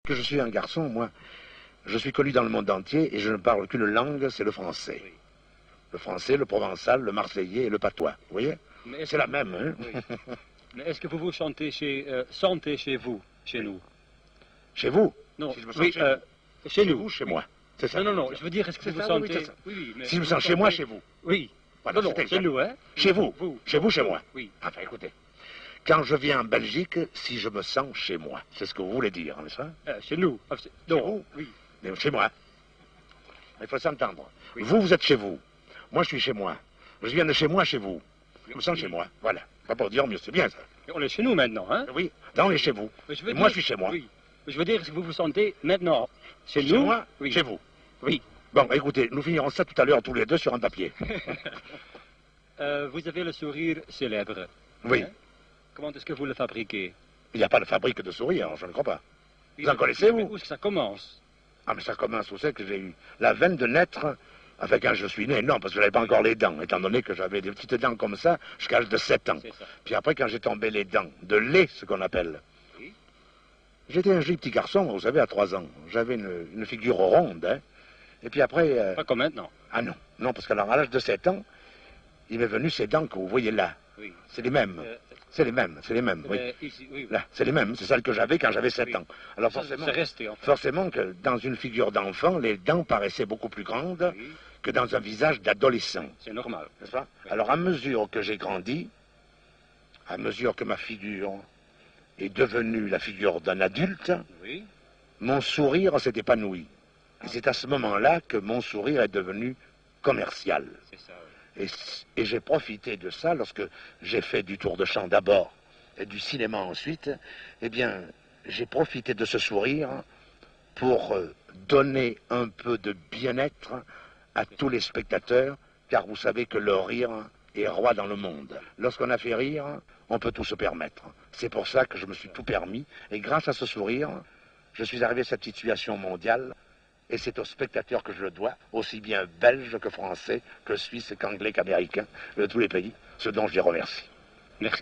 Que je suis un garçon, moi, je suis connu dans le monde entier et je ne parle qu'une langue, c'est le français. Oui. Le français, le provençal, le marseillais et le patois. Vous voyez? C'est la même, hein? Oui. Mais est-ce que vous vous sentez chez vous, chez nous? Chez vous? Non, Si je me sens oui, chez vous. chez nous. Vous, chez moi. C'est ça. Non, je veux dire, est-ce que C'est vous vous ça, oui, sentez... c'est ça. Oui, mais Si je me vous sens vous chez moi, sentez- chez vous. Oui. Voilà, Non, c'est chez exact. nous, hein? Chez vous. Vous. Chez vous, chez moi. Oui. Enfin, écoutez. Quand je viens en Belgique, si je me sens chez moi, c'est ce que vous voulez dire, n'est-ce pas? Chez nous. Chez vous? Oui. Mais chez moi. Il faut s'entendre. Oui. Vous êtes chez vous. Moi, je suis chez moi. Je viens de chez moi, chez vous. Je me sens chez moi. Voilà. Pas pour dire mieux, c'est bien ça. Mais on est chez nous maintenant, hein? Oui, là, on est chez vous. Mais Et moi, je suis chez moi. Oui. Mais je veux dire, est-ce que vous vous sentez maintenant chez Chez nous? moi, Oui. chez vous. Oui. Bon, écoutez, nous finirons ça tout à l'heure tous les deux sur un papier. Vous avez le sourire célèbre. Oui. Hein? Comment est-ce que vous le fabriquez? Il n'y a pas de fabrique de sourire, je ne crois pas. Oui, Vous en connaissez, mais vous? où est-ce que ça commence? Ah, mais ça commence, vous savez que j'ai eu la veine de naître avec quand je suis né. Non, parce que je n'avais pas encore les dents, étant donné que j'avais des petites dents comme ça jusqu'à l'âge de 7 ans. C'est ça. Puis après, quand j'ai tombé les dents, de lait, ce qu'on appelle. Oui. J'étais un joli petit garçon, vous savez, à 3 ans. J'avais une figure ronde, hein. Et puis après... Pas comme maintenant. Ah non, non, parce qu'alors à l'âge de 7 ans, il m'est venu ces dents que vous voyez là. Oui. C'est les mêmes. C'est les mêmes, oui. Ici, oui. Là, c'est les mêmes, c'est celles que j'avais quand j'avais 7 Oui. ans. Alors Ça, forcément, c'est resté, en fait. forcément que dans une figure d'enfant, les dents paraissaient beaucoup plus grandes Oui. que dans un visage d'adolescent. C'est normal. N'est-ce pas? Oui. Alors à mesure que j'ai grandi, à mesure que ma figure est devenue la figure d'un adulte, Oui. mon sourire s'est épanoui. Et c'est à ce moment-là que mon sourire est devenu commercial. C'est ça, oui. Et j'ai profité de ça lorsque j'ai fait du tour de chant d'abord et du cinéma ensuite. Eh bien, j'ai profité de ce sourire pour donner un peu de bien-être à tous les spectateurs, car vous savez que le rire est roi dans le monde. Lorsqu'on a fait rire, on peut tout se permettre. C'est pour ça que je me suis tout permis, et grâce à ce sourire, je suis arrivé à cette situation mondiale. Et c'est aux spectateurs que je le dois, aussi bien belges que français, que suisses, qu'anglais, qu'américains, de tous les pays, ce dont je les remercie. Merci.